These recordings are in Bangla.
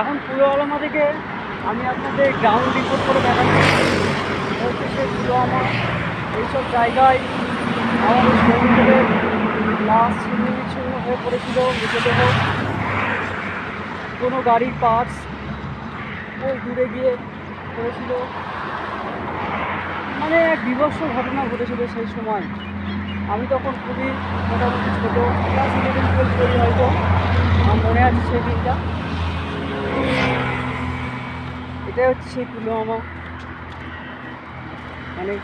এখন পুলওয়ামা থেকে আমি আপনাদের গ্রাউন্ড রিপোর্ট করে দেখাচ্ছি। হচ্ছে সে পুলওয়ামা এইসব জায়গায় আমাদের সৈনিকদের লাশ ছিন্ন হয়ে পড়েছিল, মৃতদেহ, কোনো গাড়ির পার্টস ওই দূরে গিয়ে পড়েছিল। মানে এক বিভৎস ঘটনা ঘটেছিল সেই সময়। আমি তখন খুবই মোটামুটি ছোটো, ক্লাস 11-12 করি হয়তো, আমার মনে আছে সেই দিনটা। এটাই হচ্ছে সেই পুলওয়ামা। মানে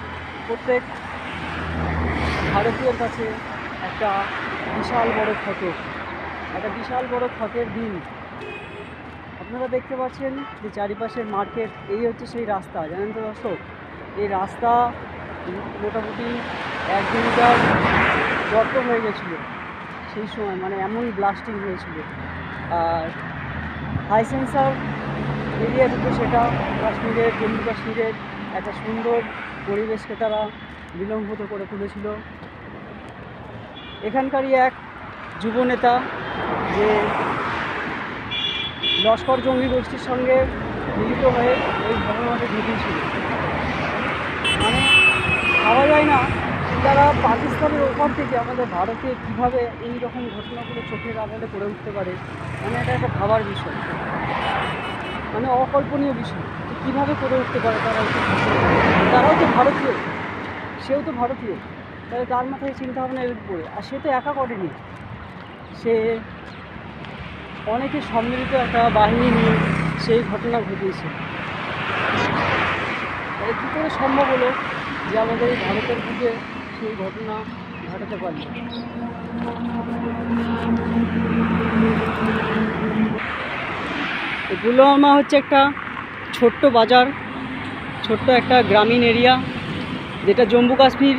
প্রত্যেক ভারতীয়র কাছে একটা বিশাল বড় ক্ষত, একটা বিশাল বড় ক্ষতের দিন। আপনারা দেখতে পাচ্ছেন যে চারিপাশের মার্কেট, এই হচ্ছে সেই রাস্তা। জানেন তো দর্শক, এই রাস্তা মোটামুটি 1 কিলোমিটার গর্ত হয়ে গেছিলো সেই সময়, মানে এমন ব্লাস্টিং হয়েছিল। আর হাই সেন্সার এরিয়া দুটো, সেটা কাশ্মীরের, জম্মু কাশ্মীরের একটা সুন্দর পরিবেশকে তারা বিলম্বিত করে তুলেছিল। এখানকারই এক যুবনেতা যে লস্কর জঙ্গি গোষ্ঠীর সঙ্গে মিলিত হয়ে এই ঘটনাটি ঘটিয়েছিল। মানে ভাবা যায় না তারা পাকিস্তানের ওপর থেকে আমাদের ভারতে কীভাবে এই রকম ঘটনাগুলো চোখের আড়ালে করে উঠতে পারে। মানে এটা একটা ভাবার বিষয়, মানে অকল্পনীয় বিষয় যে কীভাবে করে উঠতে পারে তারা। তারাও তো ভারতীয়, সেও তো ভারতীয়, তাহলে তার মাথায় চিন্তাভাবনা এর উপরে। আর সে তো একা করেনি, সে অনেকে সম্মিলিত একটা বাহিনী নিয়ে সেই ঘটনা ঘটিয়েছে। তাহলে কী করে সম্ভব হলো যে আমাদের এই ভারতের বুকে সেই ঘটনা ঘটাতে পারল? পুলওয়ামা হচ্ছে একটা ছোট্ট বাজার, ছোট্ট একটা গ্রামীণ এরিয়া, যেটা জম্মু কাশ্মীর,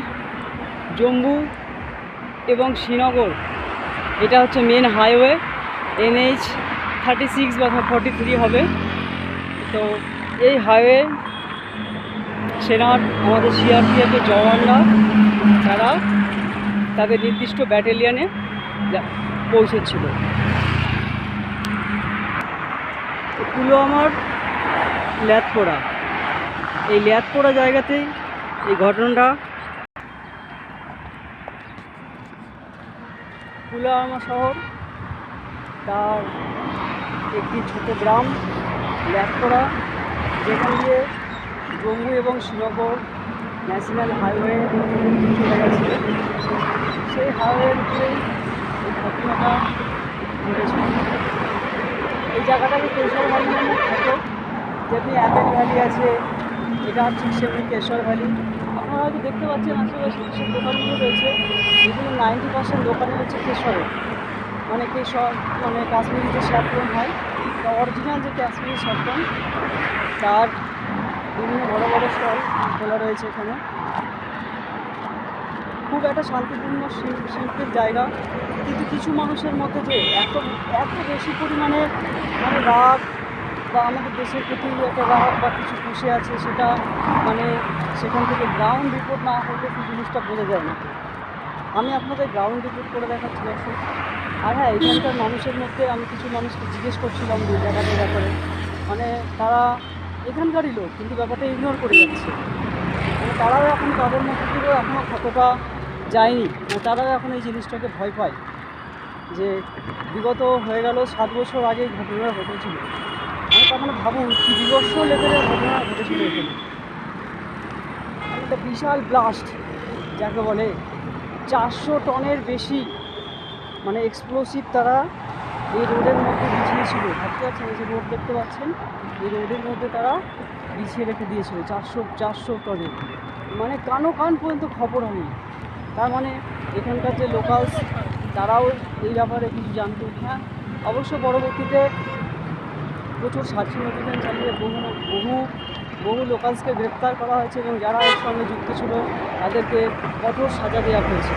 জম্মু এবং শ্রীনগর, এটা হচ্ছে মেন হাইওয়ে, NH 36 বা 43 হবে। তো এই হাইওয়ে সেনার আমাদের CRPF-এর জওয়ানরা তারা তাদের নির্দিষ্ট ব্যাটালিয়নে পৌঁছেছিল। পুলওয়ামার ল্যাথপোরা, এই ল্যাথপোরা জায়গাতেই এই ঘটনাটা। পুলওয়ামা শহর, তার একটি ছোট গ্রাম ল্যাথপোরা, যেখান দিয়ে জম্মু এবং শ্রীনগর ন্যাশনাল হাইওয়ে চলে গেছে। সেই হাইওয়ের উপরেই এই ঘটনাটা ঘটেছিল। এই জায়গাটাকে কেশর ভ্যালি নামে খ্যাত। যেমনি অ্যাপেল ভ্যালি আছে, এটা ঠিক সেমনি কেশর ভ্যালি। আপনারা হয়তো দেখতে পাচ্ছেন আশেপাশে যেসব দোকানগুলো রয়েছে, এগুলো 90% দোকানে হচ্ছে কেশরের, মানে কেশর, মানে কাশ্মীরি যে স্যাফরন হয়, তা অরিজিনাল যে কাশ্মীরি স্যাফরন, তার বিভিন্ন বড় বড় স্টল খোলা রয়েছে এখানে। খুব একটা শান্তিপূর্ণ শিল্পের জায়গা, কিন্তু কিছু মানুষের মধ্যে যে এত এত বেশি পরিমাণে মানে রাগ বা আমাদের দেশের প্রতি একটা রাগ বা কিছু খুশি আছে, সেটা মানে সেখান থেকে গ্রাউন্ড রিপোর্ট না হলে সেই জিনিসটা বোঝা যায় না। আমি আপনাদের গ্রাউন্ড রিপোর্ট করে দেখাচ্ছি দর্শক। আর হ্যাঁ, এখানকার মানুষের মধ্যে আমি কিছু মানুষকে জিজ্ঞেস করছিলাম যে জায়গাটার ব্যাপারে, মানে তারা এখানকারই লোক কিন্তু ব্যাপারটা ইগনোর করে যাচ্ছে। মানে তারাও এখন তাদের মধ্যে থেকেও এখনও কতটা যায়নি, মানে তারাও এখন এই জিনিসটাকে ভয় পায় যে বিগত হয়ে গেল 7 বছর আগে এই ঘটনাটা ঘটেছিল। মানে তার মানে ভাবুন কী বিভৎস লেভেলের ঘটনা ঘটেছিল এখানে। একটা বিশাল ব্লাস্ট যাকে বলে, 400 টনের বেশি মানে এক্সপ্লোসিভ তারা এই রোডের মধ্যে বিছিয়েছিল। ভাবতে পারছেন, এই যে রোড দেখতে পাচ্ছেন, এই রোডের মধ্যে তারা বিছিয়ে রেখে দিয়েছিল 400 টনের। মানে কান পর্যন্ত খবর হয়নি। তার মানে এখানকার যে লোকালস, তারাও এই ব্যাপারে কিছু জানতো। হ্যাঁ, অবশ্য পরবর্তীতে প্রচুর সার্চিং অভিযান চালিয়ে বহু লোকালসকে গ্রেপ্তার করা হয়েছে এবং যারা এর সঙ্গে যুক্ত ছিল তাদেরকে কঠোর সাজা দেওয়া হয়েছে।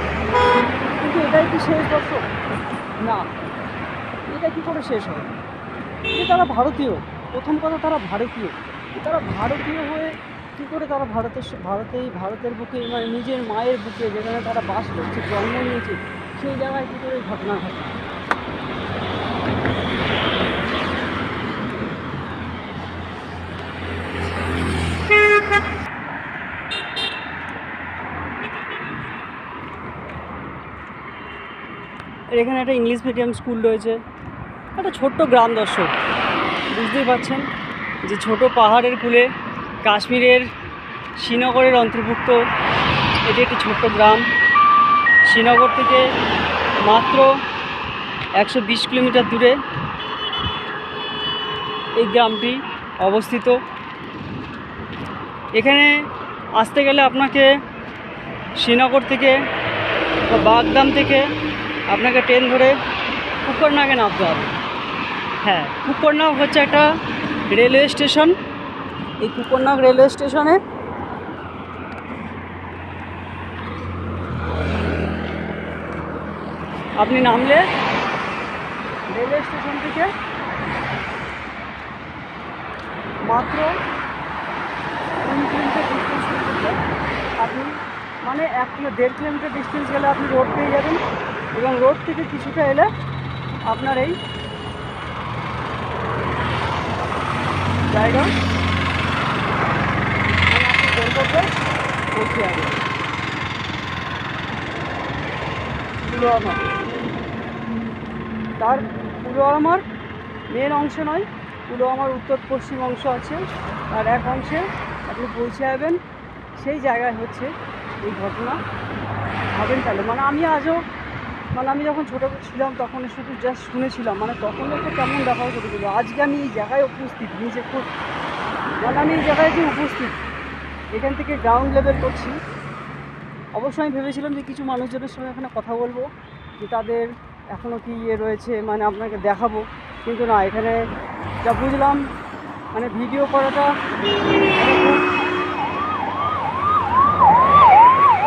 কিন্তু এটাই কি শেষ দর্শক? না, এটা কী করে শেষ হয়? যে তারা ভারতীয়, প্রথম কথা তারা ভারতীয়, তারা ভারতীয় হয়ে কী করে তারা ভারতের বুকে, মানে নিজের মায়ের বুকে যেখানে তারা বাস করছে, জন্ম নিয়েছে, সেই জায়গায় কী করে ঘটনা ঘটে? এখানে একটা ইংলিশ মিডিয়াম স্কুল রয়েছে, একটা ছোট্ট গ্রাম দর্শক। বুঝতেই পারছেন যে ছোট পাহাড়ের কূলে কাশ্মীরের শ্রীনগরের অন্তর্ভুক্ত এটি একটি ছোট্ট গ্রাম। শ্রীনগর থেকে মাত্র 120 কিলোমিটার দূরে এই গ্রামটি অবস্থিত। এখানে আসতে গেলে আপনাকে শ্রীনগর থেকে বা বাগদাম থেকে আপনাকে ট্রেন ধরে কুকরনাগে নামতে হবে। হ্যাঁ, কুকরনাগ হচ্ছে একটা রেলওয়ে স্টেশন। এই কুকরনাগ রেলওয়ে স্টেশনে আপনি নামলে রেলওয়ে স্টেশন থেকে মাত্র 2 কিলোমিটার ডিস্টেন্স করতে আপনি মানে 1-1.5 কিলোমিটার ডিস্টেন্স গেলে আপনি রোড পেয়ে যাবেন, এবং রোড থেকে কিছুটা এলে আপনার এই জায়গা আপনি গন্তব্যে পৌঁছে যাবেন। পুলওয়ামা, তার পুলওয়ামার মেন অংশ নয়, পুলওয়ামার উত্তর পশ্চিম অংশ আছে, আর এক অংশে আপনি পৌঁছে যাবেন। সেই জায়গায় হচ্ছে এই ঘটনা। ভাবেন তাহলে, মানে আমি আজও আমি যখন ছোটো ছিলাম তখন শুধু জাস্ট শুনেছিলাম, মানে তখন তো কেমন ব্যাপার করেছিল। আজকে আমি এই জায়গায় উপস্থিত, নিজে খুব আমি এই জায়গায় যে উপস্থিত, এখান থেকে গ্রাউন্ড লেভেল করছি। অবশ্যই আমি ভেবেছিলাম যে কিছু মানুষজনের সঙ্গে এখানে কথা বলবো, যে তাদের এখনও কি রয়েছে, মানে আপনাকে দেখাবো। কিন্তু না, এখানে যা বুঝলাম মানে ভিডিও করাটা খুব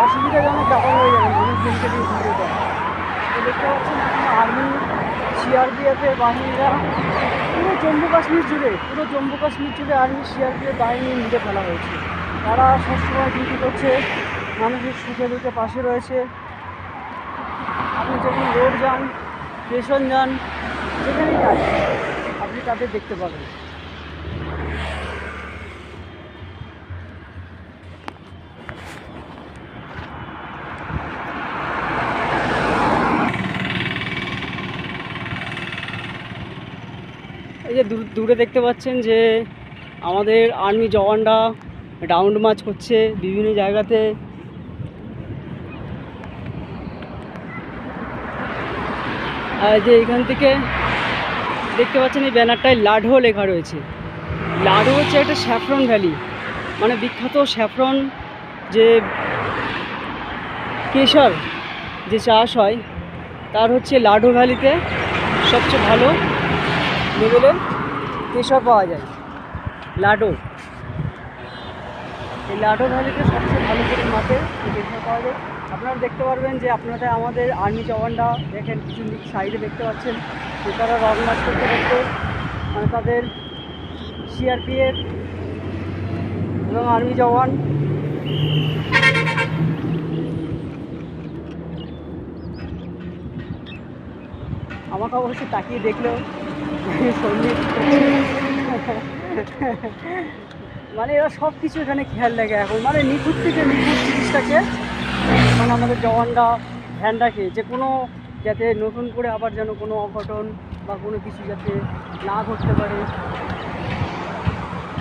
অসুবিধাজনক ব্যাপার হয়ে যাবে মানুষজনকে দিয়ে ভিডিও করা। তো দেখতে পাচ্ছেন এখন আর্মি, সিআরপিএফের বাহিনীরা পুরো জম্মু কাশ্মীর জুড়ে আর্মি সিআরপিএফ বাহিনী মিলে ফেলা হয়েছে। তারা সবসময় ডিউটি করছে, মানুষের সুখে দুঃখে পাশে রয়েছে। আপনি যখন রোড যান, স্টেশন যান, যেখানেই যান আপনি তাদের দেখতে পাবেন। এই যে দূরে দেখতে পাচ্ছেন যে আমাদের আর্মি জওয়ানরা রাউন্ড মার্চ করছে বিভিন্ন জায়গাতে। আর যে এখান থেকে দেখতে পাচ্ছেন এই ব্যানারটায় লাডো লেখা রয়েছে। লাডো হচ্ছে একটা স্যাফরন ভ্যালি, মানে বিখ্যাত স্যাফরন, যে কেশর যে চাষ হয় তার হচ্ছে লাডো ভ্যালিতে সবচেয়ে ভালো লেভেলের কেশর পাওয়া যায়। লাডো, এই লাডো ভ্যালিতে সবচেয়ে ভালো করে মাঠে কেশর পাওয়া যায়। আপনারা দেখতে পারবেন যে আপনাদের আমাদের আর্মি জওয়ানরা দেখেন কিছু সাইডে দেখতে পাচ্ছেন যে তারা রং মার্চ করতে করতে, মানে তাদের সিআরপিএফ এবং আর্মি জওয়ান আমাকে অবশ্যই তাকিয়ে দেখলেও সঙ্গীত মানে এরা সব কিছু এখানে খেয়াল রাখে এখন, মানে নিখুঁত থেকে নিখুঁত জিনিসটাকে মানে আমাদের জওয়ানরা ধ্যান রাখে, যে কোনো যাতে নতুন করে আবার যেন কোনো অঘটন বা কোনো কিছু যাতে না ঘটতে পারে।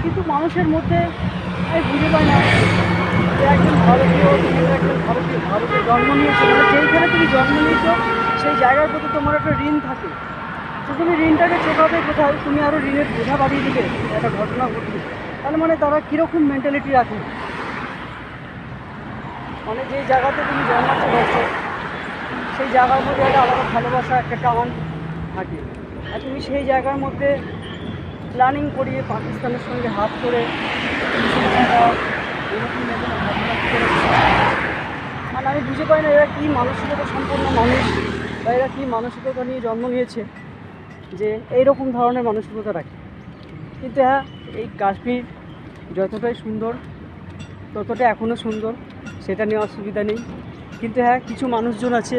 কিন্তু মানুষের মধ্যে আমি বুঝে পাই না যে একজন ভারতীয়, তুমি একজন ভারতে জন্ম নিয়েছো, মানে যেইখানে তুমি জন্ম নিয়েছো সেই জায়গার প্রতি তোমার একটা ঋণ থাকে। তো তুমি ঋণটাকে চোখাবে কোথায়, তুমি আরও ঋণের বোঝা বাড়িয়ে দিবে একটা ঘটনা ঘটবে। তাহলে মানে তারা কীরকম মেন্টালিটি রাখে, মানে যেই জায়গাতে তুমি জন্মাচ্ছ দর্শক, সেই জায়গার মধ্যে একটা আলাদা ভালোবাসা, একটা টান থাকে। আর তুমি সেই জায়গার মধ্যে প্ল্যানিং করিয়ে পাকিস্তানের সঙ্গে হাত করে মানে আমি বুঝে পাই না এরা কী মানসিকতা সম্পন্ন মানুষ, বা এরা কী মানসিকতা নিয়ে জন্ম নিয়েছে যে এইরকম ধরনের মানসিকতা রাখে। কিন্তু হ্যাঁ, এই কাশ্মীর যতটাই সুন্দর ততটা এখনও সুন্দর, সেটা নিয়ে অসুবিধা নেই। কিন্তু হ্যাঁ, কিছু মানুষজন আছে,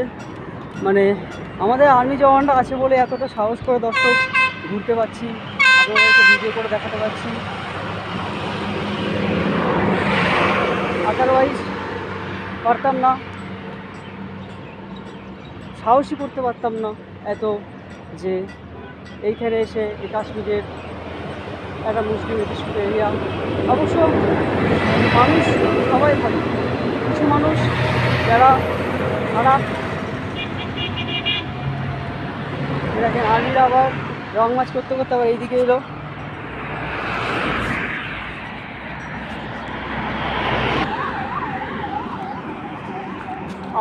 মানে আমাদের আর্মি জওয়ানরা আছে বলে এতটা সাহস করে দর্শক ঘুরতে পারছি, আপনাদেরকে ভিডিও করে দেখাতে পারছি। আদারওয়াইজ পারতাম না। সাহসই করতে পারতাম না এত, যে এইখানে এসে এই কাশ্মীরের একটা মুসলিম অধ্যুষিত এরিয়া। অবশ্য মানুষ সবাই ভালো, কিছু মানুষ যারা খারাপ, দেখেন আর্মিরা আবার রং মাছ করতে করতে আবার এইদিকে এলো।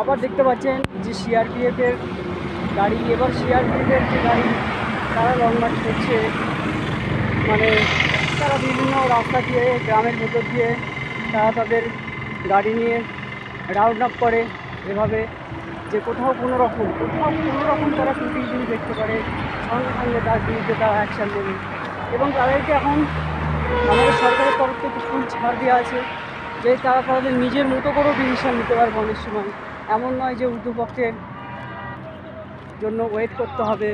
আবার দেখতে পাচ্ছেন যে সিআরপিএফের গাড়ি, এবার সিআরপিএফের যে গাড়ি তারা লং মার্চ করছে, মানে তারা বিভিন্ন রাস্তা দিয়ে গ্রামের ভেতর দিয়ে তারা তাদের গাড়ি নিয়ে রাউন্ড আপ করে এভাবে, যে কোথাও কোনো রকম তারা ত্রুটি যদি দেখতে পারে সঙ্গে সঙ্গে তার বিরুদ্ধে তারা অ্যাকশান নেবে। এবং তাদেরকে এখন আমাদের সরকারের তরফ থেকে ফুল ছাড় দেওয়া আছে, যে তারা তাদের নিজের মতো করেও ডিসিশন নিতে পারবে অনেক সময়। এমন নয় যে উর্দুপক্ষের জন্য ওয়েট করতে হবে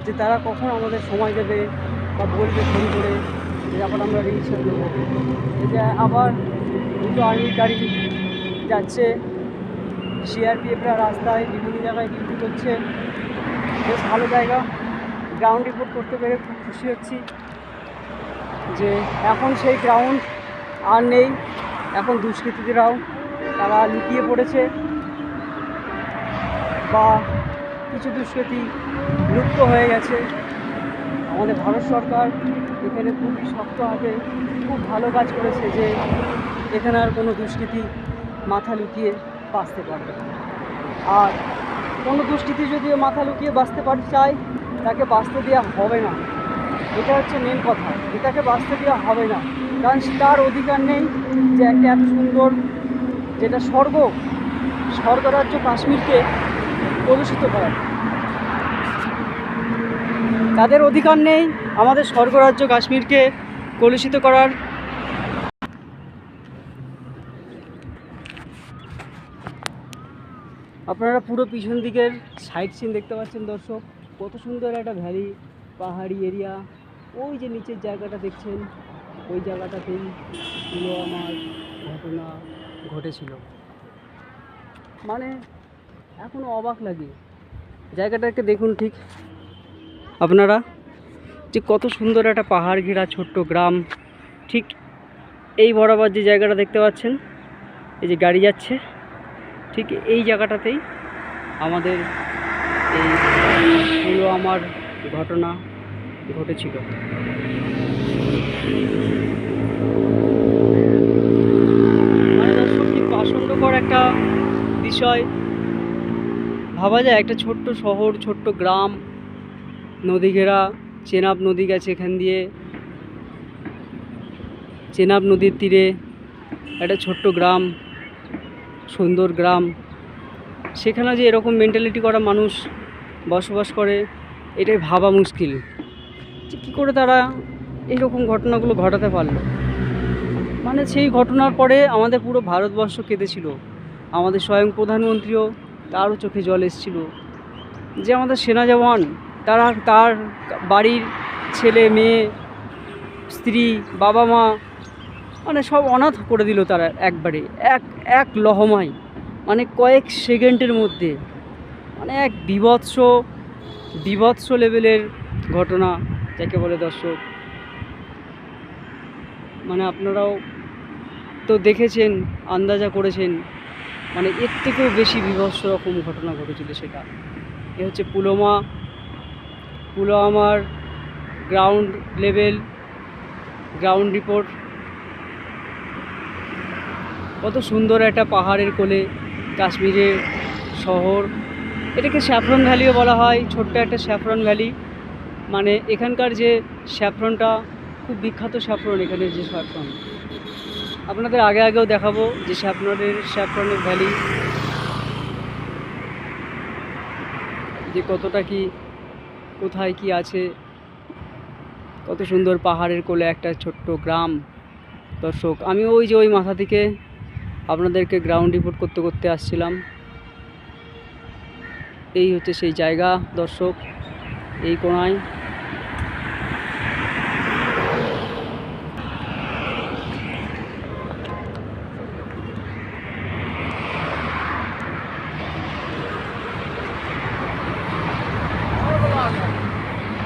যে তারা কখন আমাদের সময় দেবে বা বলবে ফোন করে যে আবার আমরা ডিসিশন নেব। যে আবার দুটো আর্মির গাড়ি যাচ্ছে, সিআরপিএফরা রাস্তায় বিভিন্ন জায়গায় ডিউটি করছে, বেশ ভালো জায়গা। গ্রাউন্ড রিপোর্ট করতে পেরে খুব খুশি হচ্ছি যে এখন সেই গ্রাউন্ড আর নেই, এখন দুষ্কৃতীরাও তারা লুকিয়ে পড়েছে বা কিছু দুষ্কৃতী লুপ্ত হয়ে গেছে। আমাদের ভারত সরকার এখানে খুবই শক্ত হাতে খুব ভালো কাজ করেছে, যে এখানে আর কোনো দুষ্কৃতী মাথা লুকিয়ে বাঁচতে পারবে না। আর কোনো দুষ্কৃতী যদিও মাথা লুকিয়ে বাঁচতে চায়, তাকে বাঁচতে দেওয়া হবে না। এটা হচ্ছে মেন কথা, এটাকে বাঁচতে দেওয়া হবে না, কারণ তার অধিকার নেই যে একটা এত সুন্দর, যেটা স্বর্গরাজ্য কাশ্মীরকে কলুষিত করার। তাদের অধিকার নেই আমাদের স্বর্গরাজ্য কাশ্মীরকে কলুষিত করার। আপনারা পুরো পিছন দিকের সাইড সিন দেখতে পাচ্ছেন দর্শক, কত সুন্দর একটা ভ্যালি, পাহাড়ি এরিয়া। ওই যে নিচের জায়গাটা দেখছেন, ওই জায়গাটাতেই পুলওয়ামার ঘটনা ঘটেছিল। মানে এখনও অবাক লাগে জায়গাটাকে দেখুন ঠিক আপনারা, যে কত সুন্দর একটা পাহাড় ঘেরা ছোট্ট গ্রাম। ঠিক এই বরাবর যে জায়গাটা দেখতে পাচ্ছেন, এই যে গাড়ি যাচ্ছে, ঠিক এই জায়গাটাতেই আমাদের এই পুলওয়ামার ঘটনা ঘটেছিল। মানে দর্শক কি আশঙ্ককর একটা বিষয়, ভাবা যায় একটা ছোট্ট শহর, ছোট্ট গ্রাম, নদী ঘেরা, চেনাব নদী গেছে এখান দিয়ে, চেনাব নদীর তীরে একটা ছোট্ট গ্রাম, সুন্দর গ্রাম, সেখানে যে এরকম মেন্টালিটি করা মানুষ বসবাস করে, এটাই ভাবা মুশকিল যে কী করে তারা এইরকম ঘটনাগুলো ঘটাতে পারলো। মানে সেই ঘটনার পরে আমাদের পুরো ভারতবর্ষ কেঁদেছিল, আমাদের স্বয়ং প্রধানমন্ত্রীও তারও চোখে জল এসেছিল, যে আমাদের সেনা জওয়ান তার বাড়ির ছেলে মেয়ে স্ত্রী বাবা মা মানে সব অনাথ করে দিল তারা একবারে, এক লহমায়, মানে কয়েক সেকেন্ডের মধ্যে। মানে এক বিভৎস লেভেলের ঘটনা যাকে বলে দর্শক। মানে আপনারাও তো দেখেছেন, আন্দাজা করেছেন, মানে এর থেকেও বেশি বিভৎস রকম ঘটনা ঘটেছিল সেটা। এ হচ্ছে পুলওয়ামার গ্রাউন্ড রিপোর্ট। কত সুন্দর একটা পাহাড়ের কোলে কাশ্মীরের শহর, এটাকে স্যাফরন ভ্যালিও বলা হয়, ছোট্ট একটা স্যাফরন ভ্যালি। মানে এখানকার যে স্যাফরনটা খুব বিখ্যাত, এখানের যে স্যাফরন আপনাদের আগেও দেখাবো, যে স্যাফরনের ভ্যালি যে কতটা কি, কোথায় কি আছে, কত সুন্দর পাহাড়ের কোলে একটা ছোট্ট গ্রাম। দর্শক আমি ওই মাথা থেকে আপনাদেরকে গ্রাউন্ড রিপোর্ট করতে আসছিলাম। এই হচ্ছে সেই জায়গা দর্শক, এই কোণায়।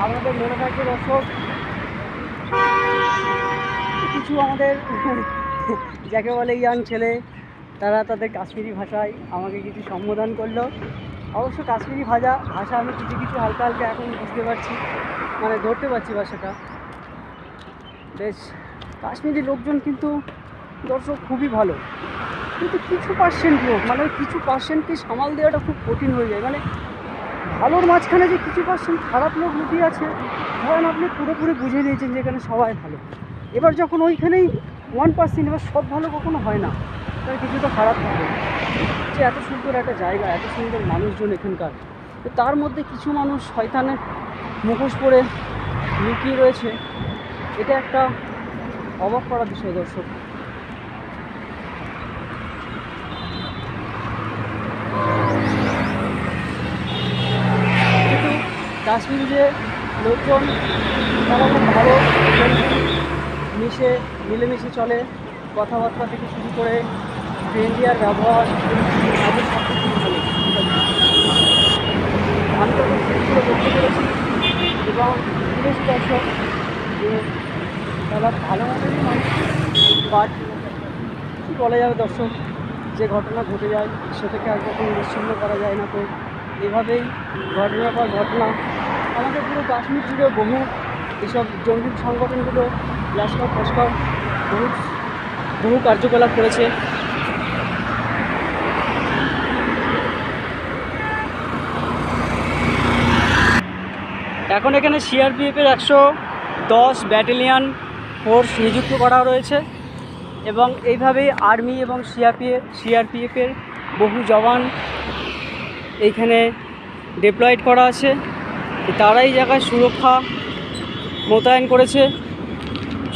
আপনাদের মনে থাকবে দর্শক, কিছু আমাদের যাকে বলে ইয়াং ছেলে, তারা তাদের কাশ্মীরি ভাষায় আমাকে কিছু সম্বোধন করলো। অবশ্য কাশ্মীরি ভাষা আমি কিছু কিছু হালকা হালকা এখন বুঝতে পারছি, মানে ধরতে পারছি ভাষাটা বেশ। কাশ্মীরি লোকজন কিন্তু দর্শক খুবই ভালো, কিন্তু কিছু পার্সেন্ট লোক, মানে কিছু পার্সেন্টকে সামাল দেওয়াটা খুব কঠিন হয়ে যায়। মানে ভালোর মাঝখানে যে কিছু পার্সেন্ট খারাপ লোক লুকিয়ে আছে, ধরেন আপনি পুরোপুরি বুঝে নিয়েছেন যে এখানে সবাই ভালো, এবার যখন ওইখানেই 1%, এবার সব ভালো কখনো হয় না, তার কিছু তো খারাপ থাকে। যে এত সুন্দর একটা জায়গা, এত সুন্দর মানুষজন এখানকার, তো তার মধ্যে কিছু মানুষ শয়তানের মুখোশ পরে লুকিয়ে রয়েছে, এটা একটা অবাক করা বিষয় দর্শক। কিন্তু কাশ্মীরি যে লোকজন, তারা খুব ভালো, মিলেমিশে চলে, কথাবার্তা থেকে শুরু করে ইন্ডিয়ার ব্যবহার তাদের সব কিছু ভালো। আমি তখন সেগুলো করতে পেরেছি এবং বুঝেছি দর্শক যে তারা ভালো মতনই মানুষ। বাট কী বলা যাবে দর্শক, যে ঘটনা ঘটে যায় সে থেকে আর কখনো নিশ্চিন্ন করা যায় না। তো এভাবেই ঘটনার পর ঘটনা আমাদের পুরো কাশ্মীর জুড়ে বহু এসব জঙ্গি সংগঠনগুলো লস্কর ফস্কর বহু কার্যকলাপ করেছে। এখন এখানে সিআরপিএফের 110 ব্যাটালিয়ান ফোর্স নিযুক্ত করা রয়েছে এবং এইভাবেই আর্মি এবং সিআরপিএফের বহু জওয়ান এইখানে ডিপ্লয়েড করা আছে। তারা এই জায়গায় সুরক্ষা মোতায়েন করেছে,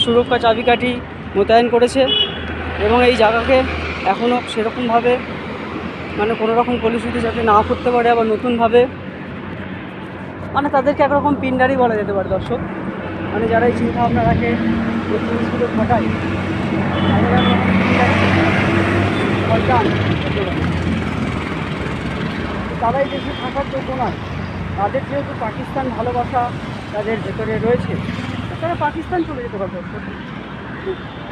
সুরক্ষা চাবিকাঠি মোতায়েন করেছে এবং এই জায়গাকে এখনও সেরকমভাবে মানে কোনো রকম কলুষিত যাতে না করতে পারে, আবার নতুনভাবে মানে তাদেরকে একরকম পিন্ডারই বলা যেতে পারে দর্শক। মানে যারা এই চিন্তাভাবনা রাখে, এই জিনিসগুলো ঘটায়, তারাই দেশে থাকার যোগ্য নয়। তাদের যেহেতু পাকিস্তান ভালোবাসা তাদের ভেতরে রয়েছে, তারা পাকিস্তান চলে যেতে পারে দর্শক।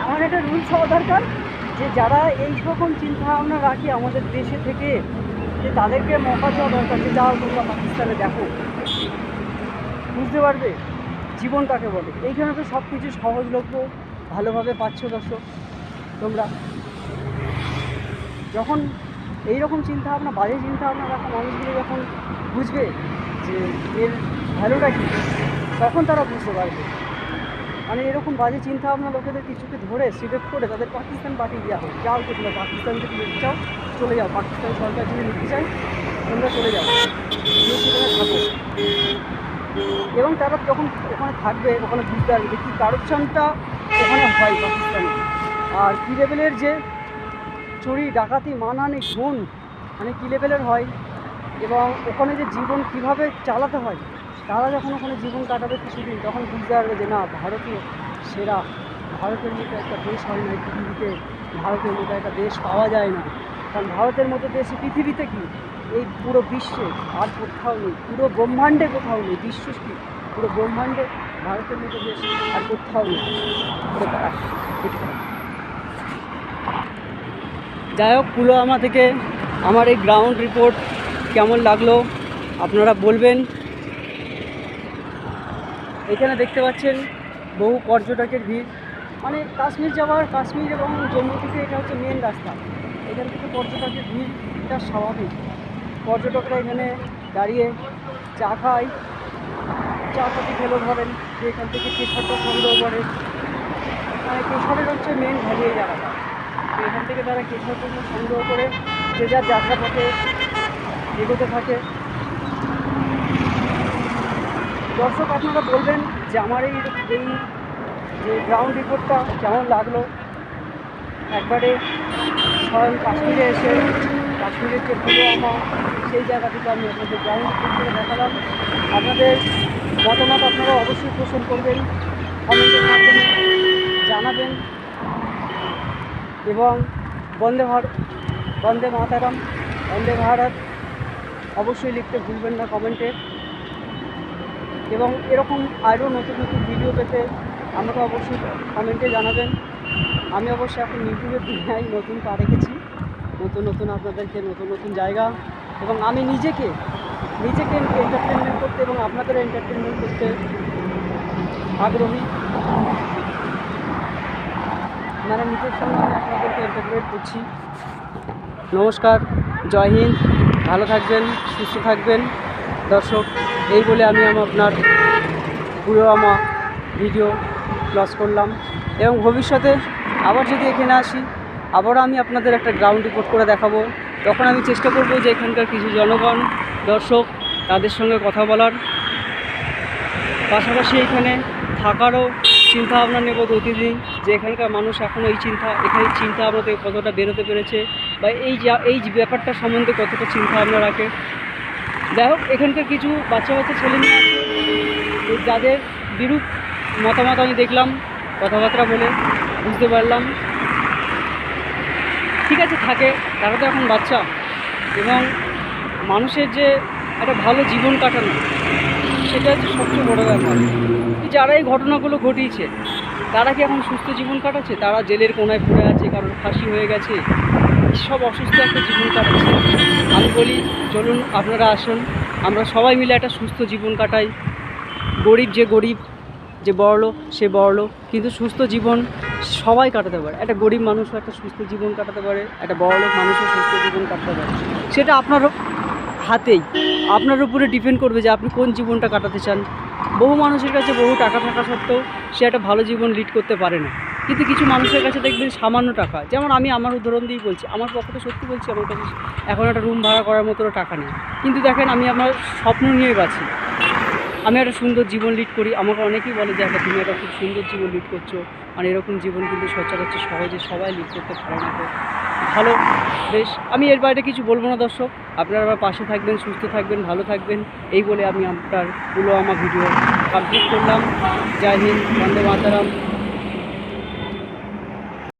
এমন একটা রুলস হওয়া দরকার যে যারা এই রকম চিন্তাভাবনা রাখে আমাদের দেশে থেকে, যে তাদেরকে মৌকা দেওয়া দরকার যে যাও তোমরা পাকিস্তানে দেখো, বুঝতে পারবে জীবন কাকে বলে। এইখানে তো সব কিছু সহজলভ্য, ভালোভাবে পাচ্ছ দর্শক তোমরা। যখন এইরকম চিন্তাভাবনা, বাজে চিন্তাভাবনা রাখা মানুষগুলো যখন বুঝবে যে এর ভ্যালুটা কী, তখন তারা বুঝতে পারবে। মানে এরকম বাজে চিন্তাভাবনা লোকেদের কিছুকে ধরে সিলেক্ট করে তাদের পাকিস্তান পাঠিয়ে দেওয়া হোক, যাও তো তোমরা পাকিস্তান থেকে যেতে চাও চলে যাও, পাকিস্তান সরকার যদি নিতে চাই তোমরা চলে যাও, গিয়ে সেখানে থাকো। এবং তারা যখন ওখানে থাকবে, ওখানে বুঝতে পারবে যে কী কারাপশনটা ওখানে হয় পাকিস্তানে, আর কী লেভেলের যে চুরি ডাকাতি মানহানি খুন মানে কী লেভেলের হয়, এবং ওখানে যে জীবন কীভাবে চালাতে হয়। তারা যখন ওখানে জীবন কাটাবে কিছুদিন, তখন বুঝতে পারবে যে না, ভারতীয় সেরা, ভারতের মতো একটা দেশ হয় না পৃথিবীতে, ভারতের মতো একটা দেশ পাওয়া যায় না। কারণ ভারতের মতো দেশ পৃথিবীতে কি, এই পুরো বিশ্বে আর কোথাও নেই, পুরো ব্রহ্মাণ্ডে কোথাও নেই, বিশ্ব কি পুরো ব্রহ্মাণ্ডে ভারতের মতো দেশ আর কোথাও নেই। যাই হোক, পুলওয়ামা থেকে আমার এই গ্রাউন্ড রিপোর্ট কেমন লাগলো আপনারা বলবেন। এখানে দেখতে পাচ্ছেন বহু পর্যটকের ভিড়, মানে কাশ্মীর যাওয়ার, কাশ্মীর এবং জম্মু থেকে এটা হচ্ছে মেন রাস্তা, এখান থেকে পর্যটকের ভিড়, এটা স্বাভাবিক। পর্যটকরা এখানে দাঁড়িয়ে চা খায়, চা পাতি খেলো, ধরেন যে এখান থেকে কেশরটা সংগ্রহ করে, মানে কেশরের হচ্ছে মেন ভ্যালু এই জায়গাটা। তো এখান থেকে তারা কেশরগুলো সংগ্রহ করে যে যার যাত্রাপথে এগোতে থাকে। দর্শক আপনারা বলবেন যে আমার এই যে গ্রাউন্ড রিপোর্টটা কেমন লাগলো। একবারে স্বয়ং কাশ্মীরে এসে কাশ্মীরের যে পুলওয়ামা সেই জায়গা থেকে আমি আপনাদের গ্রাউন্ড রিপোর্ট করে দেখালাম। আপনাদের মতামত আপনারা অবশ্যই পোষণ করবেন, কমেন্টের মাধ্যমে জানাবেন এবং বন্দে মাতারাম, বন্দে ভারত অবশ্যই লিখতে ভুলবেন না কমেন্টে। এবং এরকম আরও নতুন নতুন ভিডিও পেতে আমাকে অবশ্যই কমেন্টে জানাবেন। আমি অবশ্যই এখন ইউটিউবের দুনিয়ায় নতুন পা রেখেছি, নতুন নতুন আপনাদেরকে নতুন নতুন জায়গা, এবং আমি নিজেকে এন্টারটেনমেন্ট করতে এবং আপনাদের এন্টারটেনমেন্ট করতে আগ্রহী। মানে নিজের সঙ্গে আমি আপনাদেরকে এন্টারটেনমেন্ট করছি। নমস্কার, জয় হিন্দ, ভালো থাকবেন, সুস্থ থাকবেন দর্শক। এই বলে আমি আপনার পুরোনো ভিডিও ক্লোজ করলাম, এবং ভবিষ্যতে আবার যদি এখানে আসি আবারও আমি আপনাদের একটা গ্রাউন্ড রিপোর্ট করে দেখাবো। তখন আমি চেষ্টা করব যে এখানকার কিছু জনগণ, দর্শক, তাদের সঙ্গে কথা বলার, পাশাপাশি এখানে থাকারও চিন্তা ভাবনা নেব প্রতিদিন, যে এখানকার মানুষ এখনও এখানে চিন্তা ভাবনা থেকে কতটা বেরোতে পেরেছে, বা এই ব্যাপারটা সম্বন্ধে কতটা চিন্তা ভাবনা রাখে। যাই হোক, এখানকার কিছু বাচ্চা ছেলে মেয়ে আছে যাদের বিরূপ মতামত আমি দেখলাম, কথাবার্তা বলে বুঝতে পারলাম। ঠিক আছে, থাকে, তারা তো এখন বাচ্চা, এবং মানুষের যে একটা ভালো জীবন কাটানো, সেটা হচ্ছে সবচেয়ে বড়ো ব্যাপার। যারা এই ঘটনাগুলো ঘটিয়েছে তারা কি এখন সুস্থ জীবন কাটাচ্ছে? তারা জেলের কোনায় পড়ে আছে, কারণ ফাঁসি হয়ে গেছে, সব অসুস্থ একটা জীবন কাটাচ্ছে। আমি বলি, চলুন আপনারা আসুন, আমরা সবাই মিলে একটা সুস্থ জীবন কাটাই। গরিব যে গরিব, যে বড়লোক সে বড়লোক, কিন্তু সুস্থ জীবন সবাই কাটাতে পারে। একটা গরিব মানুষও একটা সুস্থ জীবন কাটাতে পারে, একটা বড়লোক মানুষও সুস্থ জীবন কাটাতে পারে। সেটা আপনার হাতেই, আপনার উপরে ডিপেন্ড করবে যে আপনি কোন জীবনটা কাটাতে চান। বহু মানুষের কাছে বহু টাকা থাকা সত্ত্বেও সে একটা ভালো জীবন লিড করতে পারে না, কিন্তু কিছু মানুষের কাছে দেখবেন সামান্য টাকা, যেমন আমি আমার উদাহরণ দিয়েই বলছি, আমার পক্ষে সত্যি বলছি, আমার কাছে এখন একটা রুম ভাড়া করার মতো টাকা নেই, কিন্তু দেখেন আমি আমার স্বপ্ন নিয়ে বাঁচি, আমি একটা সুন্দর জীবন লিড করি। আমাকে অনেকেই বলে যে তুমি একটা খুব সুন্দর জীবন লিড করছো, মানে এরকম জীবন কিন্তু সচরাচর সহজে সবাই লিড করতে পারে না। তো ভালো, বেশ, আমি এর বাইরে কিছু বলবো না দর্শক। আপনারা আমার পাশে থাকবেন, সুস্থ থাকবেন, ভালো থাকবেন, এই বলে আমি আপনার পুরো আমার ভিডিও কমপ্লিট করলাম। জয় হিন্দ, বন্দে মাতরম।